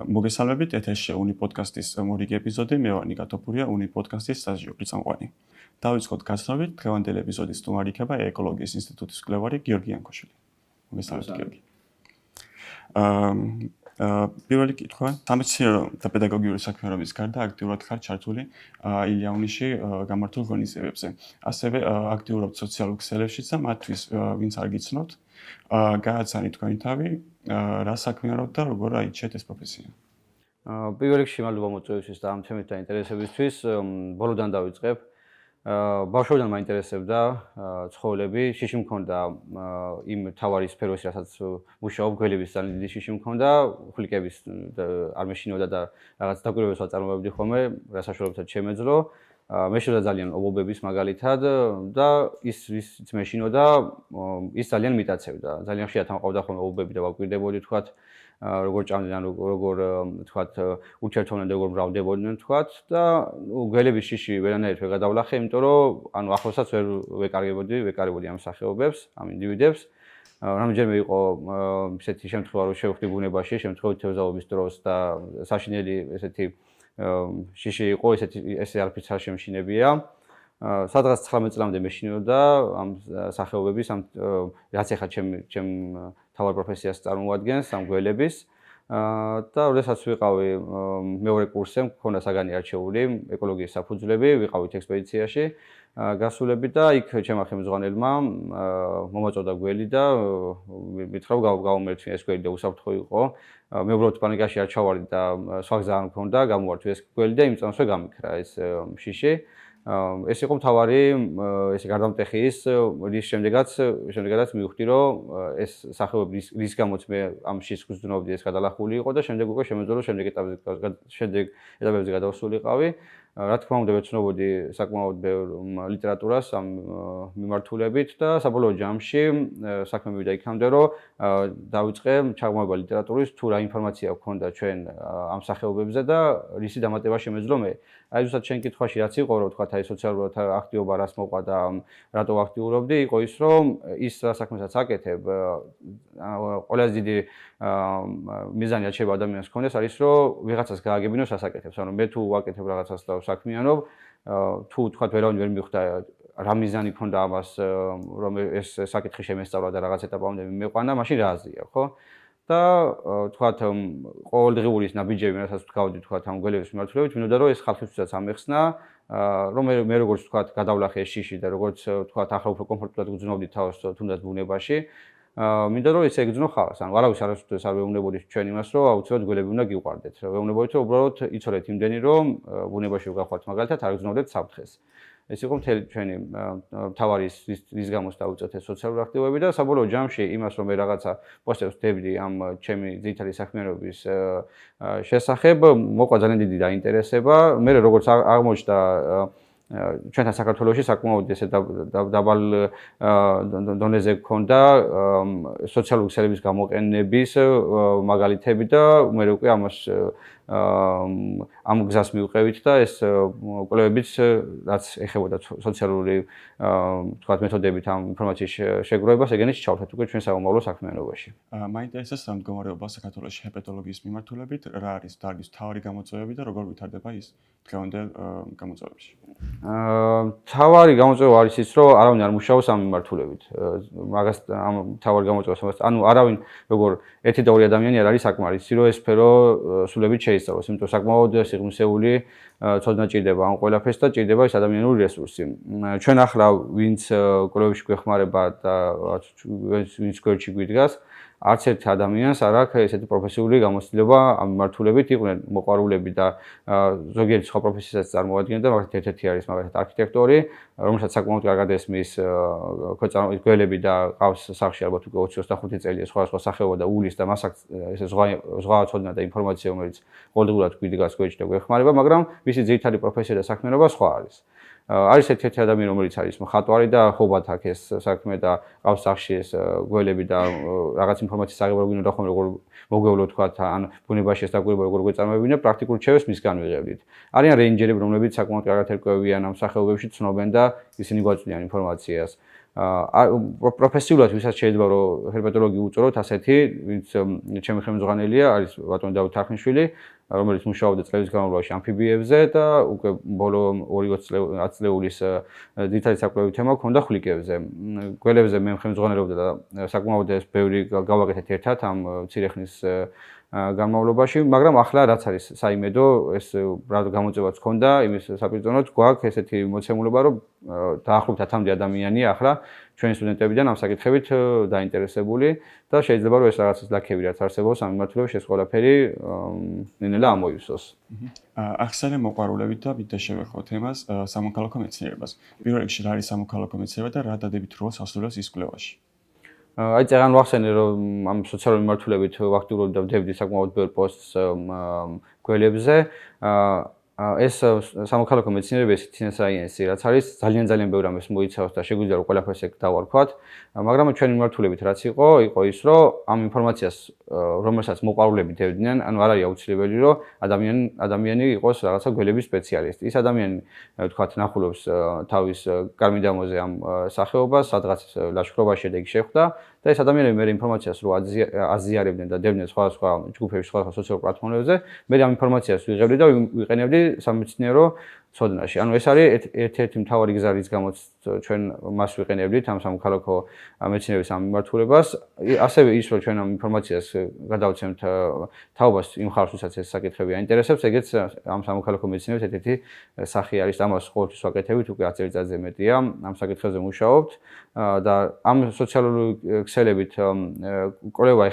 მოგესალმებით, ეთერში უნი პოდკასტის მორიგი ეპიზოდი, მე ვარ ნიკა თოფურია, უნი პოდკასტის სტაჟიორი წამყვანი. დავიწყოთ გაცნობით, დღევანდელი ეპიზოდის სტუმარი იქნება ეკოლოგიის ინსტიტუტის მკვლევარი გიორგი იანქოშვილი. მოგესალმებით, გიორგი. პირველი კითხვა, სამეცნიერო და პედაგოგიური საქმიანობის გარდა აქტიურად ხარ ჩართული ილიაუნიში გამართულ ღონისძიებებზე. ასევე აქტიურობთ სოციალურ ქსელებშიც და მათთვის, ვინც არ გიცნობთ, გააცანით თქვენი თავი, რა საქმიანობთ და როგორ აიჩეთ ეს პროფესია? პირველ რიგში მადლობა მოწვევისთვის და ამ თემით დაინტერესებისთვის. ბოლოდან დავიწყებ. ბავშვობიდან მაინტერესებდა ცხოველები, შიში მქონდა იმ თავარი სფეროში, რასაც მუშაობ, გველების ძალიან დიდი შიში მქონდა, ხვლიკების არ მეშინოდა და რაღაც დაკვირვებებს ვაწარმოებდი ხოლმე, რა საშუალებითაც შემეძლო. მეშინოდა ძალიან ობობების მაგალითად და ის მეშინოდა, ის ძალიან მიტაცებდა. ძალიან ხშირად ამყავდა ხოლმე ობობები და ვაკვირდებოდი თქვათ, როგორ ჭამდნენ, როგორ თქვათ, ურჩერთობდნენ და როგორ მრავლდებოდნენ თქვათ და გველების შიში ვერანაირად ვერ გადავლახე, იმიტომ რომ ანუ ახლოსაც ვერ ვეკარებოდი ამ სახეობებს, ამ ინდივიდებს. რამდენჯერმე იყო ესეთი შემთხვევა, რომ შევხვდი ბუნებაში, შემთხვევით თევზაობის დროს და საშინელი ესეთი შიში იყო, ესე არაფერს არ შემშინებია. სადღაც 19 წლამდე მეშინოდა ამ სახეობების, რაც ახლა ჩემ თავარ პროფესიას წარმოადგენს, ამ გველების. და როდესაც ვიყავი მეორე კურსზე, მქონდა საგანი არჩეული ეკოლოგიის საფუძვლები, ვიყავით ექსპედიციაში გასულები და იქ ჩემმა ხელმძღვანელმა მომაწოდა გველი და მითხრა გავუმერჩი ეს გველი და უსაფრთხო იყო. მე უბრალოდ პანიკაში არ ჩავარდი და სხვა გზა არ მქონდა, გამოვარდი ეს გველი და იმ წამსვე გამიქრა ეს შიში. ეს იყო მთავარი ესე გარდამტეხი ის, რის შემდეგაც მივხვდი, რომ ეს სახეობები რის გამოც მე ამ შიშს გრძნობდი, ეს გადალახული იყო და შემდეგ უკვე შემეძლო რომ შემდეგ ეტაპებზე გადავსულიყავი. რა თქმა უნდა, ვეცნობოდი საკმაოდ ბევრ ლიტერატურას ამ მიმართულებით და საბოლოო ჯამში საქმე მივიდა იქამდე, რომ დავიწყე ჩაღრმავება ლიტერატურის, თუ რა ინფორმაცია გქონდა ჩვენ ამ სახეობებზე და რისი დამატება შემეძლო მე. აი ზუსტად შენ კითხვაში რაც იყო, რომ თქვა აი სოციალურად აქტიობა რას მოყვა და რატო აქტიურობდი, იყო ის, რომ ის რა საქმესაც აკეთებ, ყველაზე დიდი მიზანი რაც შეიძლება ადამიანს ჰქონდეს, არის რომ ვიღაცას გააგებინოს რას აკეთებს. ანუ მე თუ ვაკეთებ რაღაცას და საქმიანობ, თუ თქვა ვერავინ ვერ მიხვდა რა მიზანი ჰქონდა ამას, რომ ეს საკითხი შემესწავლა და რაღაც ეტაპამდე მეყვანა, მაშინ რა აზრია, ხო? და თქვათ ყოველდღიური ის ნაბიჯები, რასაც ვთქვაოდი თქვათ ამ გველების მიმართულებით, მინდოდა რომ ეს ხალხისთვისაც ამეხსნა, რომ მე როგორც თქვათ გადავლახე ეს შიში და როგორც თქვათ ახლა უფრო კომფორტულად გძნობდი თავს თუნდაც ბუნებაში, მინდა რომ ესე ეგძნო ხალხს. ანუ არავის არასოდეს არ ვეუბნებოდი ჩვენ იმას, რომ აუცილებლად გველები უნდა გიყვარდეთ. ვეუბნებოდით, რომ უბრალოდ იცოდეთ იმდენი, რომ ბუნებაში ვგახვალთ მაგალითად, არ გძნობდეთ საფრთხეს. ეს იყო მთელი ჩვენი მთავარი რის გამოც დავიწყეთ ეს სოციალური აქტივობები და საბოლოო ჯამში იმას რომ მე რაღაცა პოსტებს ვდებდი ამ ჩემი ძირითადი საქმიანობის შესახებ, მოყვა ძალიან დიდი დაინტერესება. მე როგორც აღმოჩნდა ჩვენთან საქართველოში საკმაოდ ესე დაბალ დონეზე გქონდა სოციალური ქსელების გამოყენების მაგალითები და მე უკვე ამ გზას მივყევით და ეს კვლევებიც რაც ეხებოდა სოციალური თქვათ მეთოდებით ამ ინფორმაციის შეგროვებას, ეგენიც ჩავთვეთ უკვე ჩვენ საომავლო საქმიანობაში. მაინტერესებს ამ მდგომარეობა საქართველოში ჰეპატოლოგიის მიმართულებით, რა არის დარგის მთავარი გამოწვევები და როგორ ვითარდება ის დღევანდელ გამოწვევებში? მთავარი გამოწვევა არის ის, რომ არავინ არ მუშაობს ამ მიმართულებით. მაგას ამ მთავარი გამოწვევას, ანუ არავინ როგორ ერთი და ორი ადამიანი არ არის საკმარისი, რომ ეს სფერო სულებით შეისწავლოს, იმიტომ საკმაოდ სიღრმისეული ცოდნა ჭირდება ამ ყველაფერს და ჭირდება ის ადამიანური რესურსი. ჩვენ ახლა ვინც კვლევებში გვეხმარება და ვინც გვერდში გვიდგას, არც ერთ ადამიანს არ აქვს ესეთი პროფესიული გამოცდილება ამ მიმართულებით, იყვნენ მოყვარულები და ზოგიერთი სხვა პროფესიასაც წარმოადგენდა, მაგალითად ერთ-ერთი არის მაგალითად არქიტექტორი, რომელსაც საკმაოდ კარგად ესმის გველები და ყავს სახლში ალბათ უკვე 20-25 წელია სხვადასხვა სახეობა და უვლის და მას ესე ზღვა ცოდნა და ინფორმაცია, რომელიც ყოველდღურად გვიდგას გვერდში და გვეხმარება, მაგრამ მისი ძირითადი პროფესია და საქმიანობა სხვა არის. არის ერთ-ერთი ადამიანი, რომელიც არის მხატვარი და ხობათ აქ ეს საქმე და ყავს სახლში ეს გველები და რაღაც ინფორმაციის აღება გვინდა ხომ როგორ მოგევლო თქვათ ან ბუნებაში ეს დაკვირვება როგორ გვეწარმოებინა, პრაქტიკულ რჩევებს მისგან ვიღებდით. არიან რეინჯერები, რომლებიც საკმაოდ კარგად ერკვევიან ამ სახეობებში, ცნობენ და ისინი გვაწვდიან ინფორმაციას. პროფესიულად ვისაც შეიძლება რომ ჰერპეტოლოგი უწუროთ ასეთი, ვინც ჩემი ხელმძღვანელია, არის ბატონი დავით არხნიშვილი, რომელიც მუშაობდა წლების განმავლობაში ამფიბიებზე და უკვე ბოლო 2-20 წლეულის ძირითადი საკვლევი თემა ჰქონდა ხვლიკებზე. გველებზე მე ხელმძღვანელობდა და საკმაოდ ეს ბევრი გავაკეთეთ ერთად ამ მცირე ხნის განმავლობაში, მაგრამ ახლა რაც არის საიმედო, ეს რა გამოწევაც ჰქონდა, იმის საპირწონოდ გვაქვს ესეთი მოცემულობა, რომ დაახლოებით 10-მდე ადამიანია ახლა ჩვენი სტუდენტებიდან ამ საკითხებით დაინტერესებული და შეიძლება რომ ეს რაღაცის ლაქები რაც არსებობს ამ მიმართულებით ეს ყველაფერი ნელ-ნელა ამოივსოს. ახსენე მოყვარულებით და ვიდრე შევეხო თემას სამოქალაქო მეცნიერებას. პირველ რიგში რა არის სამოქალაქო მეცნიერება და რა დადებით როლს ასრულებს ის კვლევაში? აი წეგან ვახსენე რომ ამ სოციალური მიმართულებით ვაქტიურობდი და ვდებდი საკმაოდ ბევრ პოსტს გველებზე. ეს სამოქალაქო მეცნიერება ეს citizen science რაც არის ძალიან ბევრ ამას მოიცავს და შეგვიძლია რომ ყველაფერს ეგ დავარქვათ, მაგრამ ჩვენი მიმართულებით რაც იყო ის რომ ამ ინფორმაციას რომელსაც მოყვარულები დევდნენ, ანუ არ არის აუცილებელი რომ ადამიანი იყოს რაღაცა გველების სპეციალისტი. ის ადამიანი ვთქვათ ნახულობს თავის კარ-მიდამოზე ამ სახეობას, სადღაც ლაშქრობაში შედეგი შეხვდა და ეს ადამიანები მე ინფორმაციას რო აზიარებდნენ და დევდნენ სხვადასხვა ჯგუფებში, სხვადასხვა სოციალურ პლატფორმებზე, მე ამ ინფორმაციას ვიღებდი და ვიყენებდი სამეცნიერო ცოდნაში. ანუ ეს არის ერთ-ერთი მთავარი გზა, რის გამოც ჩვენ მას ვიყენებდით ამ სამოქალაქო მეცნიერების ამ მიმართულებას. ასევე ის რომ ჩვენ ამ ინფორმაციას გადავცემთ თაობას იმ ხალხს, ვისაც ეს საკითხები აინტერესებს, ეგეც ამ სამოქალაქო მეცნიერების ერთ-ერთი სახე არის. ამას ყოველთვის ვაკეთებით, უკვე 10 წელიწადზე მეტია ამ საკითხებზე მუშაობთ და ამ სოციალური ქსელებით კვლევა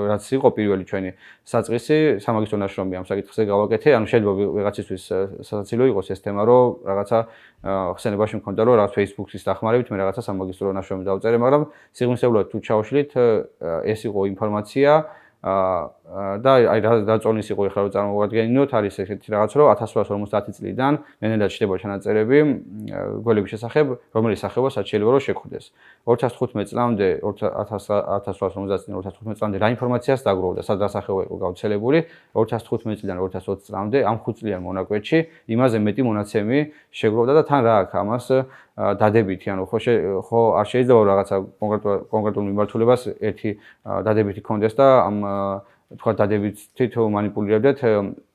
რაც იყო პირველი ჩვენი საწყისი, სამაგისტრო ნაშრომი ამ საკითხზე გავაკეთე. ანუ შეიძლება ვიღაცისთვის სასაცილო იყოს ეს თემა, რომ რაღაცა ხსენებაში მქონდა, რომ რაღაც Facebook-ის დახმარებით მე რაღაცა სამაგისტრო ნაშრომი დავწერე, მაგრამ სიღრმისეულად თუ ჩავშლით, ეს იყო ინფორმაცია და აი რა წონის იყო ეხლა რომ წარმოვადგენინოთ, არის ესეთი რაღაც, რომ 1850 წლიდან ნელ-ნელა ჩნდება ჩანაწერები გველების შესახებ, რომელიც სახეობასაც შეიძლება რომ შეხვდეს. 2015 წლამდე 1850 წლიდან 2015 წლამდე რა ინფორმაციას დაგროვდა, სად რა სახეობა იყო გავრცელებული, 2015 წლიდან 2020 წლამდე ამ 5 წლიან მონაკვეთში იმაზე მეტი მონაცემი შეგროვდა და თან რა აქვს ამას დადებითი, ანუ ხო არ შეიძლება რაღაცა კონკრეტულ მიმართულებას ერთი დადებითი კონდეს და ამ თქვა დადებითით მანიპულირებდეთ.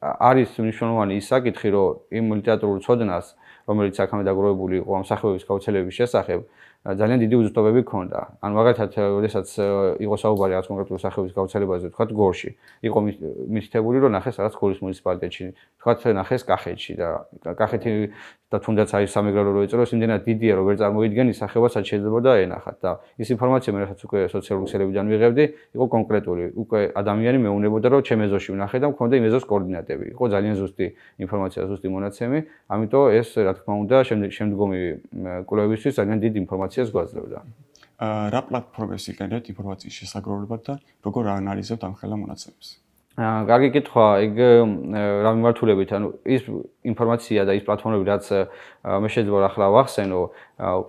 არის მნიშვნელოვანი ის საკითხი, რომ იმ ლიტერატურულ ცოდნას, რომელიც აქამდე დაგროვებული იყო ამ სახეობების გავრცელების შესახებ, ძალიან დიდი უზრდობები ჰქონდა. ანუ მაგალითად, როდესაც იყო საუბარი რაღაც კონკრეტული სახეობის გავრცელებაზე, თქვა გორში, იყო მითითებული, რომ ნახეს რაღაც გორის მუნიციპალიტეტში, თქვა ნახეს კახეთში და კახეთი და თუნდაც აი სამეგრელო რო ეწეროს, იმდენად დიდია, რომ ვერ წარმოიდგენ ის სახეობასაც შეიძლება და ენახათ და ის ინფორმაცია მე რასაც უკვე სოციალური ქსელებიდან ვიღებდი, იყო კონკრეტული. უკვე ადამიანი მეუბნებოდა, რომ ჩემ ეზოში ვნახე და მქონდა იმ ეზოს კოორდინატები. იყო ძალიან ზუსტი ინფორმაცია, ზუსტი მონაცემი, ამიტომ ეს რა თქმა უნდა შემდგომი კვლევებისთვის ძალიან დიდ ინფორმაციას გვაძლევდა. რა პლატფორმებს იყენებთ ინფორმაციის შესაგროვებლად და როგორ აანალიზებთ ამ ხელა მონაცემებს? კარგი კითხვა, ეგ რა მიმართულებით, ანუ ის ინფორმაცია და ის პლატფორმები, რაც მე შეიძლება ახლა ვახსენო,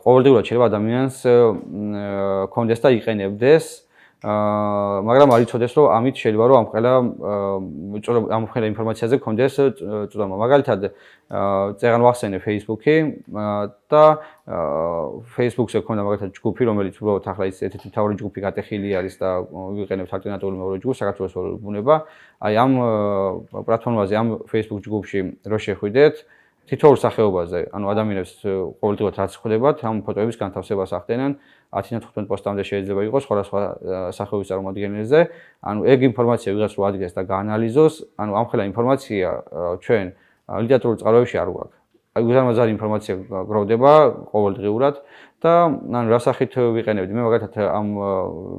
ყოველდღიურად შეიძლება ადამიანს კონდეს და იყენებდეს, მაგრამ არ იცოდეს, რომ ამით შეიძლება რომ ამ ხელა ინფორმაციაზე კონდეს წვდომა. მაგალითად, წეგან ვახსენე Facebook-ი და Facebook-ზე ქონდა მაგალითად ჯგუფი, რომელიც უბრალოდ ახლა ის ერთ-ერთი მთავარი ჯგუფი გატეხილი არის და ვიყენებთ ალტერნატიული მეორე ჯგუფს, საქართველოს ორ ბუნება. აი ამ პლატფორმაზე, ამ Facebook ჯგუფში რო შეხვიდეთ, თითოეულ სახეობაზე, ანუ ადამიანებს ყოველდღიურად რაც ხდებათ, ამ ფოტოების განთავსებას ახდენენ 10-დან 15 პოსტამდე შეიძლება იყოს სხვადასხვა სახეობის წარმოადგენელზე. ანუ ეგ ინფორმაცია ვიღაც რო ადგეს და გაანალიზოს, ანუ ამ ხელა ინფორმაცია ჩვენ ლიტერატურულ წყაროებში არ გვაქვს. აი უზარმაზარი ინფორმაცია გროვდება ყოველდღიურად და ანუ რა სახით ვიყენებდი მე მაგალითად ამ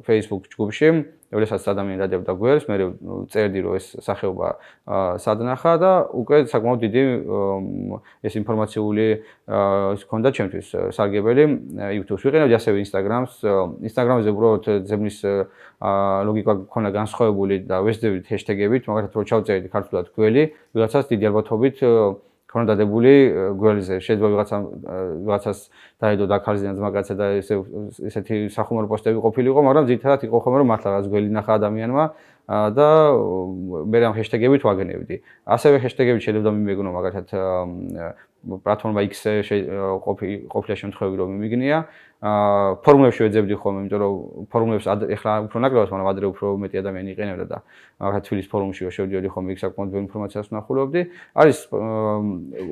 Facebook ჯგუფში, როდესაც ადამიანი დადებდა გველს, მე წერდი რომ ეს სახეობა სადნახა და უკვე საკმაოდ დიდი ეს ინფორმაციული ის ქონდა ჩემთვის სარგებელი YouTube-ს ვიყენებდი, ასევე Instagram-ზე უბრალოდ ძებნის ლოგიკა ქონა განსხვავებული და ვესწრებით ჰეშტეგებით, მაგალითად რო ჩავწერდი ქართულად გველი, ვიღაცას დიდი ალბათობით ქონა დადებული გველზე, შეიძლება ვიღაცას დაედო და ქალზენა ძმაკაცი და ესეთი სახუმარო პოსტები ყოფილიყო, მაგრამ ძირითადად იყო ხოლმე რომ მართლა რაღაც გველი ნახა ადამიანმა და მე ამ ჰეშტეგებით ვაგნებდი. ასევე ჰეშტეგებით შეიძლება მიმეგნო მაგალითად პლატფორმა X-ზე ყოფილა შემთხვევები რომ იმიგნია. ფორმულებში ვეძებდი ხოლმე, იმიტომ რომ ფორმულებს ეხლა უფრო ნაკლებად, მაგრამ ადრე უფრო მეტი ადამიანი იყენებდა და მაგალითად თბილისის ფორუმში შევდიოდი ხოლმე იქ საკმაოდ ბევრი ინფორმაციას ვნახულობდი. არის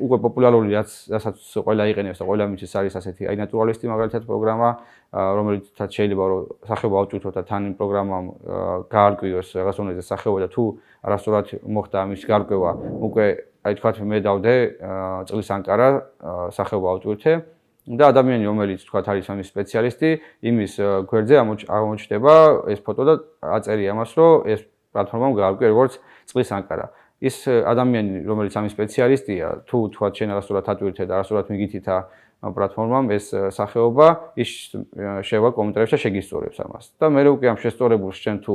უკვე პოპულარული რასაც ყველა იყენებს და ყველა მიცის არის ასეთი აი ნატურალისტი მაგალითად პროგრამა, რომელიცაც შეიძლება რომ სახეობა ავწუთოთ და თან იმ პროგრამამ გაარკვიოს რაღაც უნეზე სახეობა და თუ არასწორად მოხდა ამის გარკვევა, უკვე აი თქვათ მე დავდე წლის ანკარა სახეობა ავწუთე და ადამიანი რომელიც თქვათ არის ამის სპეციალისტი, იმის გვერდზე აღმოჩნდება ეს ფოტო და აწერია ამას, რომ ეს პლატფორმამ გაარკვია როგორც წლის ანკარა. ის ადამიანი რომელიც ამის სპეციალისტია, თუ თქვათ შენ არასწორად ატვირთე და არასწორად მიგითითა პლატფორმამ ეს სახეობა ის შევა კომენტარებში და შეგისწორებს ამას. და მე უკვე ამ შესწორებულს შენ თუ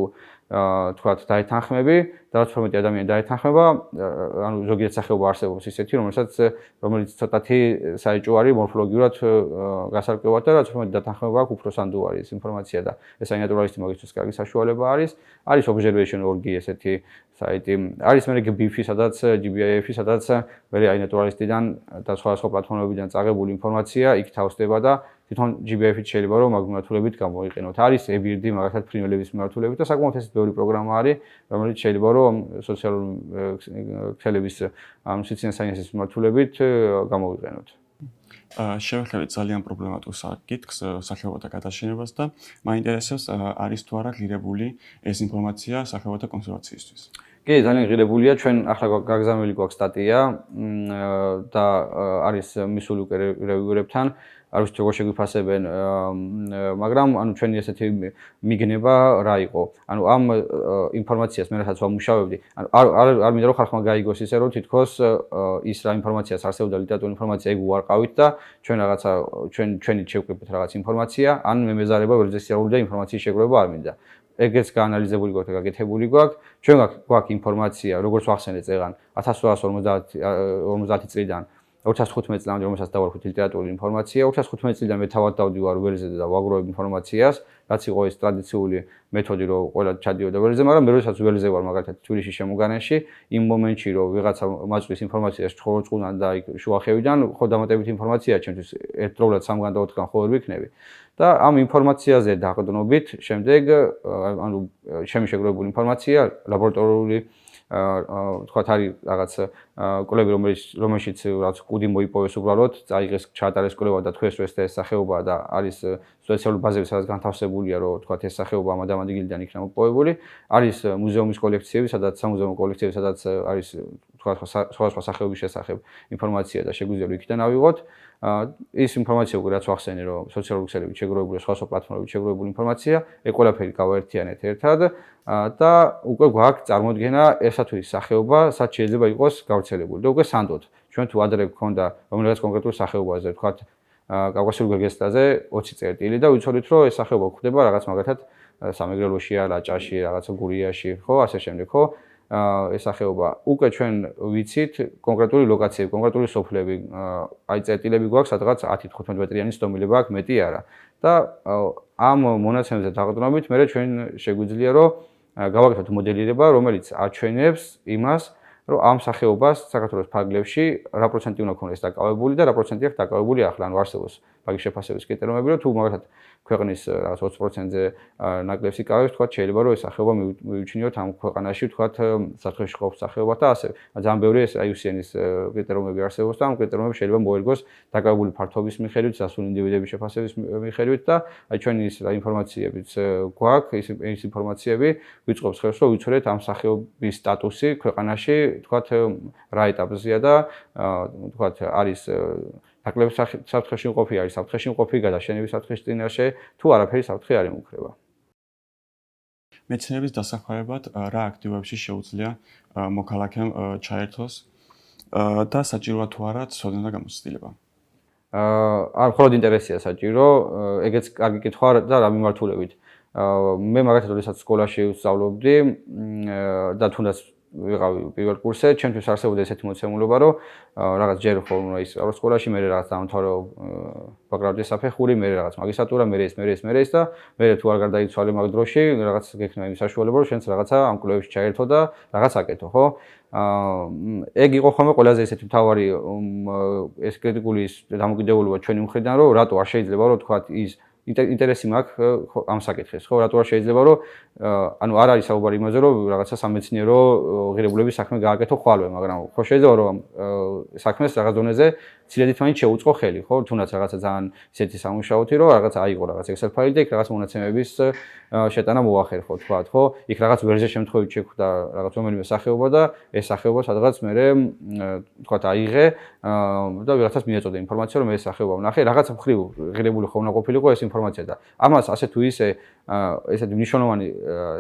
თქვათ დაეთანხმები და რაც უფრო მეტი ადამიანი დაეთანხმება, ანუ ზოგიერთ სახეობა არსებობს ისეთი, რომელიც ცოტათი საეჭვო არის მორფოლოგიურად გასარკვევად და რაც უფრო მეტი დათანხმება აქვს, უფრო სანდო არის ინფორმაცია და ეს აი ნატურალისტი მაგისთვის კარგი საშუალება არის. არის observation.org ესეთი საიტი, არის მე GBIF-ი, სადაც GBIF-ი, სადაც მე აი ნატურალისტიდან და სხვა პლატფორმებიდან წაღებული ინფორმაცია იქ თავსდება და თვითონ GBIF-ით შეიძლება რომ მაგ მიმართულებით გამოიყენოთ. არის EBIRD მაგალითად ფრინველების მიმართულებით და საკმაოდ ესეთი ბევრი პროგრამა არის, რომელიც შეიძლება რომ სოციალური ქსელების ამ citizen science-ის მიმართულებით გამოიყენოთ. შევეხებით ძალიან პრობლემატურ საკითხს სახეობათა გადაშენებას და მაინტერესებს არის თუ არა ღირებული ეს ინფორმაცია სახეობათა კონსერვაციისთვის. კი, ძალიან ღირებულია, ჩვენ ახლა გაგზავნილი გვაქვს სტატია და არის მისული უკვე რევიურებთან, არ ვიცი როგორ შეგვიფასებენ, მაგრამ ანუ ჩვენი ესეთი მიგნება რა იყო. ანუ ამ ინფორმაციას მე რასაც ვამუშავებდი, ანუ არ მინდა რომ ხალხმა გაიგოს ისე რომ თითქოს ის რა ინფორმაციას არსებობდა ლიტერატურული ინფორმაცია ეგ უარყავით და ჩვენ რაღაცა ჩვენით შევკრიბეთ რაღაც ინფორმაცია, ან მე მეზარება ვერძესიარული და ინფორმაციის შეგროვება არ მინდა. ეგეც გაანალიზებული გვაქვს და გაკეთებული გვაქვს. ჩვენ გვაქვს ინფორმაცია, როგორც ვახსენე წეგან 1850 წლიდან 2015 წლამდე, რომელსაც დავარქვით ლიტერატურული ინფორმაცია, 2015 წლიდან მე თავად დავდივარ ველზე და ვაგროვებ ინფორმაციას, რაც იყო ეს ტრადიციული მეთოდი, რომ ყველა ჩადიოდა ველზე, მაგრამ მე როდესაც ველზე ვარ მაგალითად თბილისში შემოგანაში, იმ მომენტში რომ ვიღაცა მაწყვის ინფორმაციას ჩხოროწყუნან და იქ შუახევიდან, ხო დამატებით ინფორმაცია ჩემთვის ერთდროულად 3-გან და 4-გან ხოლმე ვიქნები. და ამ ინფორმაციაზე დაყრდნობით, შემდეგ ანუ ჩემი შეგროვებული ინფორმაცია ლაბორატორიული თქვათ არის რაღაც კვლევი რომელშიც რაც კუდი მოიპოვეს უბრალოდ, წაიღეს ჩაატარეს კვლევა და თქვეს რომ ეს სახეობაა და არის სპეციალური ბაზები სადაც განთავსებულია რომ თქვათ ეს სახეობა ამ ადამიანიდან იქნა მოპოვებული, არის მუზეუმის კოლექციები, სადაც სამუზეუმო კოლექციები, სადაც არის თქვათ სხვა სახეობის შესახებ ინფორმაცია და შეგვიძლია იქიდან ავიღოთ. ის ინფორმაცია უკვე რაც ვახსენე რომ სოციალური ქსელებით შეგროვებული სხვა პლატფორმებით შეგროვებული ინფორმაცია, ეგ ყველაფერი გავაერთიანეთ ერთად და უკვე გვაქვს წარმოდგენა ესა თუ ის სახეობა სად შეიძლება იყოს გავრცელებული და უკვე სანდოთ. ჩვენ თუ ადრე გქონდა რომელიღაც კონკრეტულ სახეობაზე, თქვათ კავკასიურ გეგესტაზე 20 წერტილი და ვიცოდით რომ ეს სახეობა გვხვდება რაღაც მაგალითად სამეგრელოშია, რაჭაში, რაღაცა გურიაში, ხო, ასე შემდეგ, ხო? ეს სახეობა უკვე ჩვენ ვიცით კონკრეტული ლოკაციები, კონკრეტული სოფლები, აი წერტილები გვაქვს, სადღაც 10-15 მეტრიანი სტომილება აქვს, მეტი არა. და ამ მონაცემებზე დაყრდნობით მე ჩვენ შეგვიძლია რომ გავაკეთოთ მოდელირება, რომელიც აჩვენებს იმას, რომ ამ სახეობას საქართველოს ფარგლებში რა პროცენტი უნდა ქონდეს დაკავებული და რა პროცენტი აქვს დაკავებული ახლა, ანუ არსებობს მაგის შეფასების კრიტერიუმები, რომ თუ მაგალითად ქვეყნის რაღაც 20%-ზე ნაკლებს იკავებს, თქვათ შეიძლება რომ ეს სახეობა მივიჩნიოთ ამ ქვეყანაში, თქვათ საფრთხეში ყოფს სახეობა და ასე. ძალიან ბევრი ეს IUCN-ის კრიტერიუმები არსებობს და ამ კრიტერიუმებს შეიძლება მოერგოს დაკავებული ფართობის მიხედვით, სასული ინდივიდების შეფასების მიხედვით და აი ჩვენი ის ინფორმაციებიც გვაქვს, ის ინფორმაციები ვიწყობს ხელს, რომ ვიცოდეთ ამ სახეობის სტატუსი ქვეყანაში, თქვათ რა ეტაპზეა და თქვათ არის ნაკლების საფრთხეში მყოფი არის საფრთხეში მყოფი გადაშენების საფრთხის წინაშე თუ არაფერი საფრთხე არ იმუქრება. მეცნიერების დასახმარებლად რა აქტივობებში შეუძლია მოქალაქემ ჩაერთოს და საჭიროა თუ არა ცოდნა გამოცდილება? არ მხოლოდ ინტერესია საჭირო, ეგეც კარგი კითხვა და რა მიმართულებით. მე მაგალითად როდესაც სკოლაში ვსწავლობდი და თუნდაც ვიყავი პირველ კურსზე, ჩემთვის არსებობდა ესეთი მოცემულობა, რომ რაღაც ჯერ ხოლმე ისწავლო სკოლაში, მე რაღაც დაამთავრე ბაკალავრის საფეხური, მე რაღაც მაგისტრატურა, მე ეს და მე თუ არ გარდაიცვალე მაგ დროში, რაღაც გექნება იმ საშუალება, რომ შენც რაღაცა ამ კვლევებში ჩაერთო და რაღაც აკეთო, ხო? ეგ იყო ხოლმე ყველაზე ესეთი მთავარი ეს კრიტიკული დამოკიდებულება ჩვენი მხრიდან, რომ რატო არ შეიძლება რომ თქვა ის ინტერესი მაქვს ამ საკითხის, ხო? რატო არ შეიძლება რომ ანუ არ არის საუბარი იმაზე, რომ რაღაცა სამეცნიერო ღირებულების საქმე გააკეთო ხვალვე, მაგრამ ხო შეიძლება რომ საქმეს რაღაც დონეზე ცილედით მაინც შეუწყო ხელი, ხო? თუნდაც რაღაცა ძალიან ისეთი სამუშაოთი, რომ რაღაცა აიღო რაღაც Excel ფაილი და იქ რაღაც მონაცემების შეტანა მოახერხო, თქვათ, ხო? იქ რაღაც ვერზე შემთხვევით შეხვდა რაღაც რომელიმე სახეობა და ეს სახეობა სადღაც მე თქვათ აიღე და ვიღაცას მიეწოდა ინფორმაცია, რომ ეს სახეობა ვნახე, რაღაცა მხრივ ღირებული ხო უნდა ყოფილიყო ეს ინფორმაცია და ამას ასე თუ ისე ესეთი მნიშვნელოვანი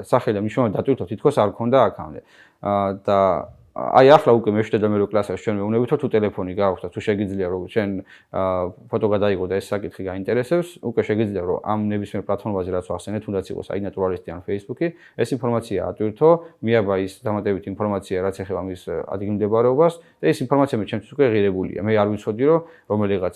სახელი და მნიშვნელოვანი დატვირთვა თითქოს არ ქონდა აქამდე. და აი ახლა უკვე მე ვშდე და მე რო კლასებში ჩვენ მეუბნებით რომ თუ ტელეფონი გააქვს და თუ შეგიძლია რომ შენ ფოტო გადაიღო და ეს საკითხი გაინტერესებს, უკვე შეგიძლია რომ ამ ნებისმიერ პლატფორმაზე რაც ვახსენე, თუნდაც იყოს აი ნატურალისტი ან Facebook-ი, ეს ინფორმაცია ატვირთო, მიაბა ის დამატებით ინფორმაცია რაც ეხება მის ადგილმდებარეობას და ეს ინფორმაცია მე ჩემთვის უკვე ღირებულია. მე არ ვიცოდი რომ რომელიღაც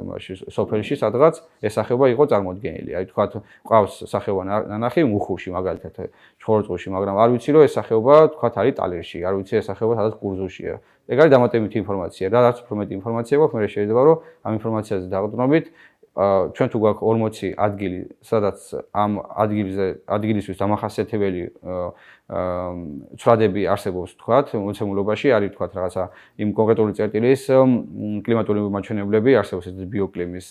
იმაში სოფელში სადღაც ეს სახეობა იყო წარმოდგენილი. აი თქვა ყავს სახეობა ნანახი მუხურში მაგალითად ჩხოროწყუში, მაგრამ არ ვიცი რომ ეს სახეობა თქვა არის ტალერში, არ ვიცი ეს სახეობა სადაც კურზუშია. ეგ არის დამატებითი ინფორმაცია და რაც უფრო მეტი ინფორმაცია გვაქვს, მე შეიძლება რომ ამ ინფორმაციაზე დაყრდნობით ჩვენ თუ გვაქვს 40 ადგილი, სადაც ამ ადგილისთვის დამახასიათებელი ცვლადები არსებობს თქვათ, მოცემულობაში არის თქვათ რაღაცა იმ კონკრეტული წერტილის კლიმატური მაჩვენებლები, არსებობს ეს ბიოკლიმის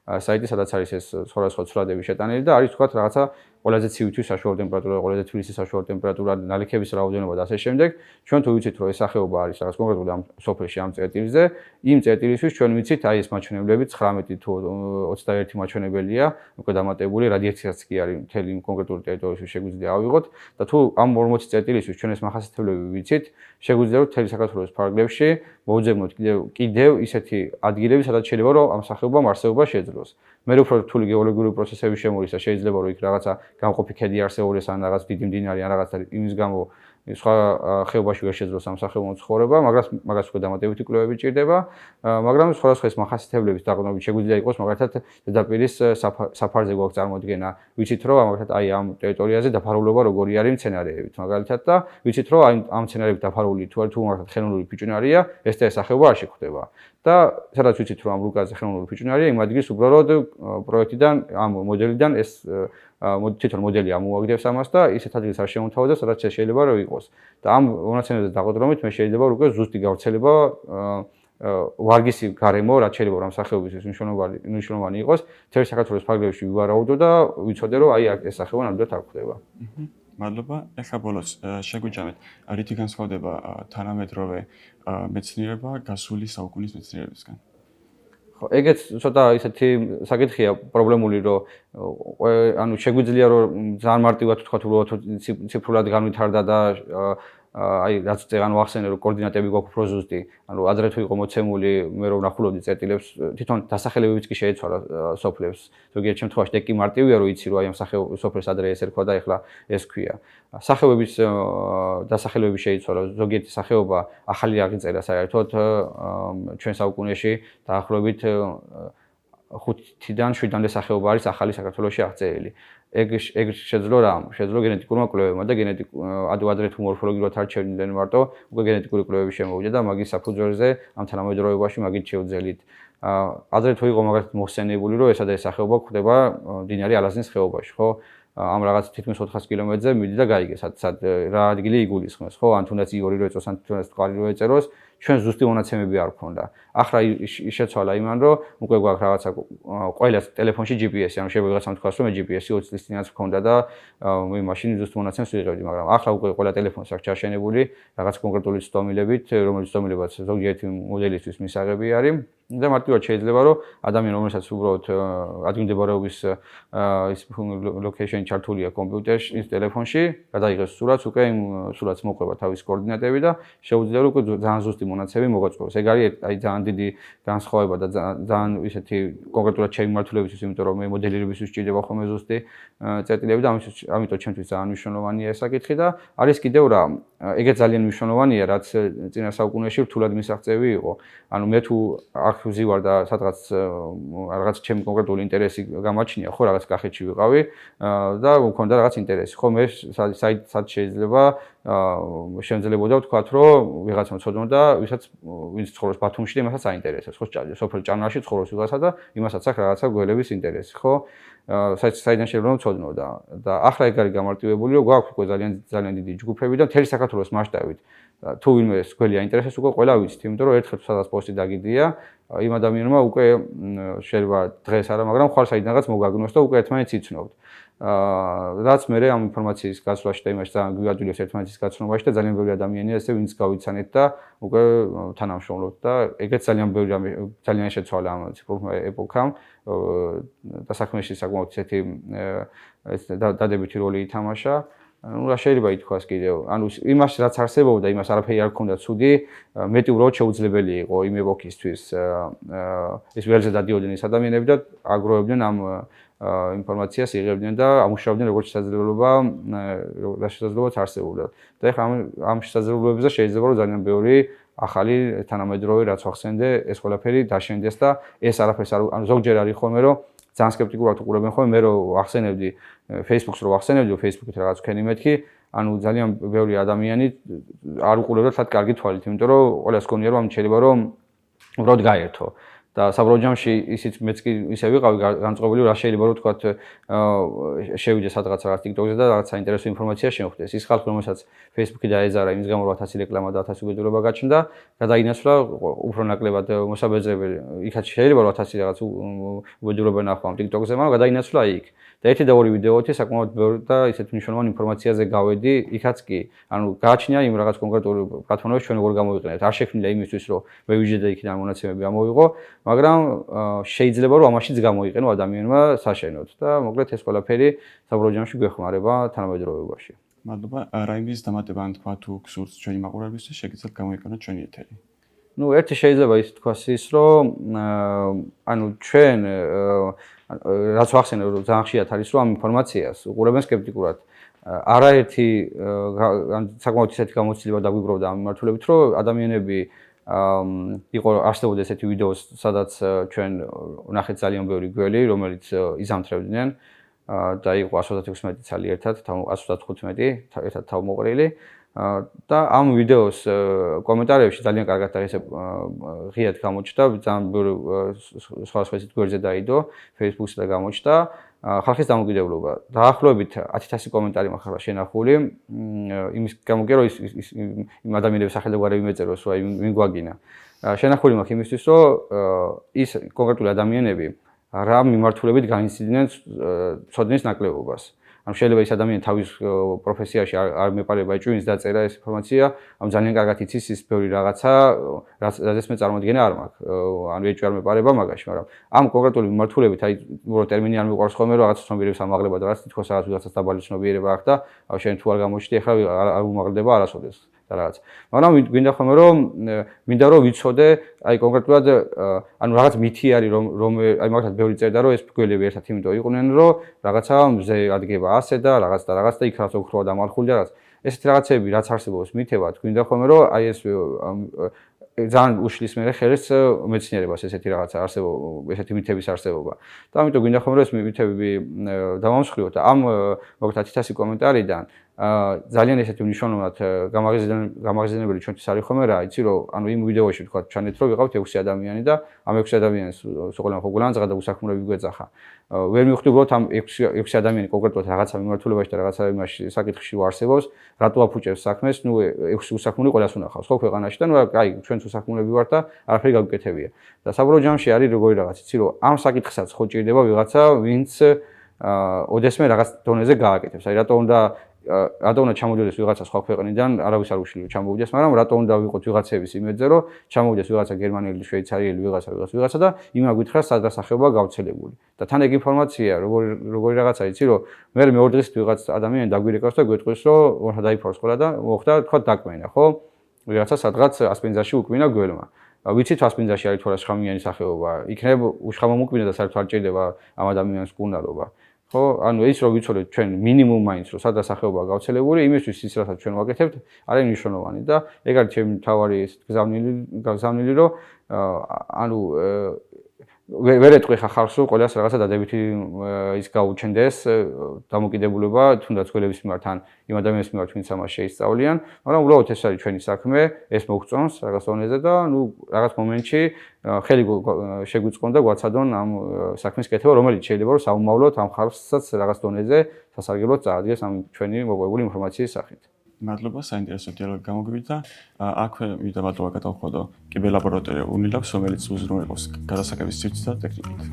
საიტი, სადაც არის ეს სხვადასხვა ცვლადები შეტანილი და არის თქვათ რაღაცა ყველაზე ცივი საშუალო ტემპერატურა, ყველაზე თბილი საშუალო ტემპერატურა, ნალექების რაოდენობა და ასე შემდეგ. ჩვენ თუ ვიცით რომ ეს სახეობა არის რაღაც კონკრეტული ამ სოფელში ამ წერტილზე, იმ წერტილისთვის ჩვენ ვიცით აი ეს მაჩვენებლები 19 თუ 21 მაჩვენებელია, უკვე დამატებული რადიაციაც კი არის მთელი კონკრეტული ტერიტორიისთვის შეგვიძლია ავიღოთ და თუ ამ 40 წერტილისთვის ჩვენ ეს მახასიათებლები ვიცით, შეგვიძლია რომ მთელი საქართველოს ფარგლებში მოვძებნოთ კიდევ ისეთი ადგილები, სადაც შეიძლება რომ ამ სახეობამ არსებობა შეძლოს. მე უფრო რთული გეოლოგიური პროცესები შემოიცა, შეიძლება რომ იქ რაღაცა გამყოფი ქედი არსებობდეს ან რაღაც დიდი მდინარე ან რაღაც იმის გამო სხვა ხეობაში ვერ შეძლოს ამ სახეობამ ცხოვრება, მაგას უკვე დამატებითი კვლევები ჭირდება, მაგრამ სხვადასხვა ეს მახასიათებლების დაყრდნობით შეგვიძლია იყოს მაგალითად ზედაპირის საფარზე გვაქვს წარმოდგენა, ვიცით რომ მაგალითად აი ამ ტერიტორიაზე დაფარულობა როგორი არის მცენარეებით, მაგალითად და ვიცით რომ აი ამ მცენარეებით დაფარული თუ მაგალითად ხელოვნური ფიჭვნარია, ეს და ეს სახეობა არ შეხვდება. და სადაც ვიცით რომ ამ რუკაზე ხელოვნური ფიჭვნარია, იმ ადგილს უბრალოდ პროექტიდან ამ მოდელიდან ეს თვითონ მოდელი ამოაგდებს ამას და ისეთ ადგილს არ შემოთავაზა, სადაც შეიძლება რომ იყოს. და ამ მონაცემებზე დაყრდნობით მე შეიძლება რომ უკვე ზუსტი გავრცელება ვარგისი გარემო, რაც შეიძლება რომ სახეობისთვის მნიშვნელოვანი იყოს, მთელი საქართველოს ფარგლებში ვივარაუდო და ვიცოდე რომ აი ეს სახეობა ნამდვილად არ გვხვდება. მადლობა. ეხლა ბოლოს შეგვიჯამეთ, რითი განსხვავდება თანამედროვე მეცნიერება გასული საუკუნის მეცნიერებისგან? ხო, ეგეც ცოტა ისეთი საკითხია პრობლემული, რომ ანუ შეგვიძლია რომ ძალიან მარტივად ვთქვათ, რომ ციფრულად განვითარდა და აი რაც წეგან ვახსენე რომ კოორდინატები გვაქვს უფრო ზუსტი, ანუ ადრე თუ იყო მოცემული, მე რომ ვნახულობდი წერტილებს, თვითონ დასახელებებიც კი შეეცვალა სოფლებს. ზოგიერთ შემთხვევაში ეგ კი მარტივია რომ იცი რომ აი ამ სოფლებს ადრე ეს ერქვა და ეხლა ეს ქვია. სახეობების დასახელებები შეიცვალა, ზოგიერთი სახეობა ახალი აღიწერა საერთოდ ჩვენ საუკუნეში დაახლოებით 5-დან 7-მდე სახეობა არის ახალი საქართველოში აღწერილი. ეგ შეძლო რა? შეძლო გენეტიკურმა კვლევებმა და ადრე თუ მორფოლოგიურად არ ჩერდნენ მარტო, უკვე გენეტიკური კვლევები შემოვიდა და მაგის საფუძველზე ამ თანამედროვეობაში მაგით შევძელით. ადრე თუ იყო მაგალითად მოხსენებული, რომ ესა და ეს სახეობა გვხვდება მდინარე ალაზნის ხეობაში, ხო? ამ რაღაც თითქმის 400 კილომეტრზე მიდი და გაიგე, სად რა ადგილი იგულისხმეს, ხო? ან თუნდაც იორი რო ეწოს, ან თუნდაც თვალი რო ეწეროს, ჩვენ ზუსტი მონაცემები არ გვქონდა. ახლა შეცვალა იმან, რომ უკვე გვაქვს რაღაცა ყველა ტელეფონში GPS-ი, ანუ შეიძლება ვიღაცამ თქვას, რომ მე GPS-ი 20 წლის წინაც მქონდა და მე მაშინ ზუსტ მონაცემს ვიღებდი, მაგრამ ახლა უკვე ყველა ტელეფონს აქვს ჩაშენებული რაღაც კონკრეტული ცდომილებით, რომელიც ცდომილებაც ზოგიერთი მოდელისთვის მისაღები არის. და მარტივად შეიძლება რომ ადამიანი რომელსაც უბრალოდ ადგილმდებარეობის ის location ჩართულია კომპიუტერში, ტელეფონში, გადაიღებს სურათს, უკვე იმ სურათს მოყვება თავის კოორდინატები და შეუძლია რომ უკვე ძალიან ზუსტი მონაცემი მოგაწყვეტოს. ეგ არის აი ძალიან დიდი განსხვავება და ძალიან ისეთი კონკრეტულად ჩემი მართულებისთვის, იმიტომ რომ მე მოდელირებისთვის ჭირდება ხოლმე ზუსტი წერტილები და ამიტომ ჩემთვის ძალიან მნიშვნელოვანია ეს საკითხი და არის კიდევ რა ეგეც ძალიან მნიშვნელოვანია, რაც წინა საუკუნეში რთულად მისაღწევი იყო. ანუ მე თუ აქ ვზივარ და რაღაც ჩემი კონკრეტული ინტერესი გამაჩნია, ხო რაღაც კახეთში ვიყავი და მქონდა რაღაც ინტერესი. ხო მე სად შეიძლება შემძლებოდა ვთქვათ, რომ ვიღაცამ ცოდნოდა, ვინც ცხოვრობს ბათუმში და იმასაც აინტერესებს. ხო სოფელ ჭანაში ცხოვრობს ვიღაცა და იმასაც აქვს რაღაცა გველების ინტერესი, ხო? საიდან შეიძლება ვცოდნო და ახლა ეგ არის გამარტივებული, რომ გვაქვს უკვე ძალიან დიდი ჯგუფები და მთელი საქართველოს მასშტაბით. თუ ვინმე გველი აინტერესებს, უკვე ყველა ვიცით, იმიტომ რომ ერთხელ სადაც პოსტი დაგიდია, იმ ადამიანმა უკვე შეიძლება დღეს არა, მაგრამ ხვალ საიდანღაც მოგაგნოს და უკვე ერთმანეთს იცნობთ. რაც მე ამ ინფორმაციის გაცვლაში და იმაში ძალიან გვიადვილებს ერთმანეთის გაცნობაში და ძალიან ბევრი ადამიანია ესე ვინც გავიცანეთ და უკვე თანამშრომლობთ და ეგეც ძალიან შეცვალა ამ ციფრულ ეპოქამ და საქმეში საკმაოდ ისეთი დადებითი როლი ითამაშა. რა შეიძლება ითქვას კიდევ, ანუ იმას რაც არსებობდა, იმას არაფერი არ ქონდა ცუდი, მეტი უბრალოდ შეუძლებელი იყო იმ ეპოქისთვის ეს ველზე დადიოდნენ ის ადამიანები და აგროვებდნენ ამ ინფორმაციას იღებდნენ და ამუშავებდნენ როგორც შესაძლებლობაც არსებობდა. და ეხლა ამ შესაძლებლობებზე შეიძლება რომ ძალიან ბევრი ახალი თანამედროვე რაც ვახსენდე, ეს ყველაფერი დაშენდეს და ეს არაფერს ანუ ზოგჯერ არის ხოლმე რომ ძალიან სკეპტიკურად უყურებენ ხოლმე მე რომ ვახსენებდი Facebook-ს რომ ვახსენებდი Facebook-ით რაღაც თქვენი მეთქი, ანუ ძალიან ბევრი ადამიანი არ უყურებდა თათ კარგი თვალით, იმიტომ რომ ყველას გონია რომ შეიძლება რომ უბრალოდ გაერთო. და საბოლოო ჯამში ისიც მეც კი ისე ვიყავი განწყობილი რა შეიძლება რომ თქვათ შევიდე სადღაც რაღაც TikTok-ზე და რაღაც საინტერესო ინფორმაცია შემოხვდეს. ის ხალხი რომელსაც Facebook-ი დაეზარა იმის გამო რომ 1000 რეკლამა და 1000 უბედურება გაჩნდა, გადაინაცვლა უფრო ნაკლებად მოსაბეძრებელი. იქაც შეიძლება რომ 1000 რაღაც უბედურება ნახვა ამ TikTok-ზე, მაგრამ გადაინაცვლა იქ. და ერთი და ორი ვიდეოთი საკმაოდ ბევრი და ისეთ მნიშვნელოვან ინფორმაციაზე გავედი, იქაც კი. ანუ გააჩნია იმ რაღაც კონკრეტული პლატფორმებს ჩვენ როგორ გამოვიყენებთ. არ შექმნილა იმისთვის რომ მე ვიჯდე და იქიდან მონაცემები ამოვიღო, მაგრამ შეიძლება რომ ამაშიც გამოიყენო ადამიანმა საშენოდ და მოკლედ ეს ყველაფერი საბოლოო ჯამში გვეხმარება თანამედროვეობაში. მადლობა. რა იმის დამატება ან თქვა თუ გსურთ ჩვენი მაყურებელისთვის შეგიძლიათ გამოიყენოთ ჩვენი ეთერი. ნუ ერთი შეიძლება ის თქვას ის რომ ანუ ჩვენ რაც ვახსენე რომ ძალიან ხშირად არის რომ ამ ინფორმაციას უყურებენ სკეპტიკურად. არაერთი საკმაოდ ისეთი გამოცდილება დაგვიგროვდა ამ მიმართულებით რომ ადამიანები იყო არსებობდა ესეთი ვიდეო სადაც ჩვენ ვნახეთ ძალიან ბევრი გველი რომელიც იზამთრებდნენ და იყო 136 ცალი ერთად 135 ერთად თავმოყრილი და ამ ვიდეოს კომენტარებში ძალიან კარგად არის ღიად გამოჩნდა ძალიან ბევრი სხვა გვერდზე დაიდო Facebook-ზე და გამოჩნდა ხალხის დამოკიდებულება დაახლოებით 10000 კომენტარი მაქვს ახლა შენახული იმის გამო კი რომ იმ ადამიანების სახელგვარები მეწეროს რომ ვინ გვაგინა შენახული მაქვს იმისთვის რომ ის კონკრეტული ადამიანები რა მიმართულებით განიცდიდნენ ცოდნის ნაკლებობას ამ შეიძლება ის ადამიანი თავის პროფესიაში არ მეპარება ეჭვინს დაწერა ეს ინფორმაცია ამ ძალიან კარგად იცის ის ბევრი რაღაცა რაზეც მე წარმოდგენა არ მაქვს ანუ ეჭვი არ მეპარება მაგაში მაგრამ ამ კონკრეტული მიმართულებით აი უბრალოდ ტერმინი არ მიყვარს ხოლმე რომ რაღაც ცნობიერებას ამაღლება და რაღაც თითქოს რაღაც ვიღაცას დაბალი ცნობიერება აქვს და შენ თუ არ გამოჩნდი ახლა არ უმაღლდება არასოდეს და რაღაც მაგრამ გვინდა ხოლმე რომ მინდა რომ ვიცოდე აი კონკრეტულად ანუ რაღაც მითი არის რომ აი მაგათ ბევრი წერდა რომ ეს გველები ერთად იმიტომ იყვნენ რომ რაღაცა მზე ადგება ასე და რაღაც და იქ რაც ოქროა დამარხული და რაღაც ესეთი რაღაცები რაც არსებობს მითებად გვინდა ხოლმე რომ აი ეს ძალიან უშლის მე ხელს მეცნიერებას ესეთი რაღაცა არსებობა ესეთი მითების არსებობა და ამიტომ გვინდა ხოლმე რომ ეს მითები დავამსხვრიოთ და ამ მოგეთ 10000 კომენტარიდან ძალიან ესეთი მნიშვნელოვნად გამაღიზიანებელი ჩვენთვის არის ხოლმე რა იცი რომ ანუ იმ ვიდეოში თქვა ჩანეთ რომ ვიყავთ 6 ადამიანი და ამ 6 ადამიანს სოყოლან ხო გულანძღა და უსაქმურები გვეძახა ვერ მივხვდი უბრალოდ ამ 6 ადამიანი კონკრეტულად რაღაცა მიმართულებაში და რაღაცა იმაში საკითხში ვარსებობს რატო აფუჭებს საქმეს ნუ 6 უსაქმური ყველას უნახავს ხო ქვეყანაში და ნუ აი ჩვენც უსაქმურები ვართ და არაფერი გაგვიკეთებია და საბოლოო ჯამში არის როგორი რაღაც იცი რომ ამ საკითხსაც ხო ჭირდება ვიღაცა ვინც ოდესმე რაღაც დონეზე გააკეთებს აი რატო უნდა რატო უნდა ჩამოვიდეს ვიღაცა სხვა ქვეყნიდან, არავის არ უშლია ჩამოვიდეს, მაგრამ რატო უნდა ვიყოთ ვიღაცების იმედზე, რომ ჩამოვიდეს ვიღაცა გერმანელი, შვეიცარიელი, ვიღაცა და იმან გითხრა სად დასახელება გავრცელებული. და თან ეგ ინფორმაცია, როგორი რაღაცა იცი, რომ მე მეორე დღეს ვიღაც ადამიანი დაგვირეკავს და გვეტყვის, რომ დაიფაროს ყველა და მოხდა თქვა დაკმენა, ხო? ვიღაცა სადღაც ასპინძაში უკმინა გველმა. ვიცით ასპინძაში არის თორე შხამიანი სახეობა, იქნებ უშხამო მოკმინა და საერთოდ არ ჭირდება ამ ადამიანს კუნარობა. ხო, ანუ ის რომ ვიცოდეთ ჩვენ მინიმუმ მაინც რომ სადა სახეობა გავრცელებული, იმისთვის ის რასაც ჩვენ ვაკეთებთ, არის მნიშვნელოვანი და ეგ არის ჩემი მთავარი გზავნილი რომ ანუ ვერ ეტყვი ხალხს რომ ყველას რაღაცა დადებითი ის გაუჩენდეს დამოკიდებულება თუნდაც გველების მიმართ ან იმ ადამიანის მიმართ ვინც ამას შეისწავლიან, მაგრამ უბრალოდ ეს არის ჩვენი საქმე, ეს მოგწონს რაღაც დონეზე და ნუ რაღაც მომენტში ხელი შეგვიწყონ და გვაცადონ ამ საქმის კეთება, რომელიც შეიძლება რომ საუმავლოდ ამ ხალხსაც რაღაც დონეზე სასარგებლოდ წაადგეს ამ ჩვენი მოგვებული ინფორმაციის სახით. მადლობა საინტერესო დიალოგი გამოგვივიდა. აქვე ვიდა მადლობა გადავხადო კიბერლაბორატორია უნილაბს, რომელიც უზრუნველყოფს გადასაკების სივრცეს და ტექნიკით.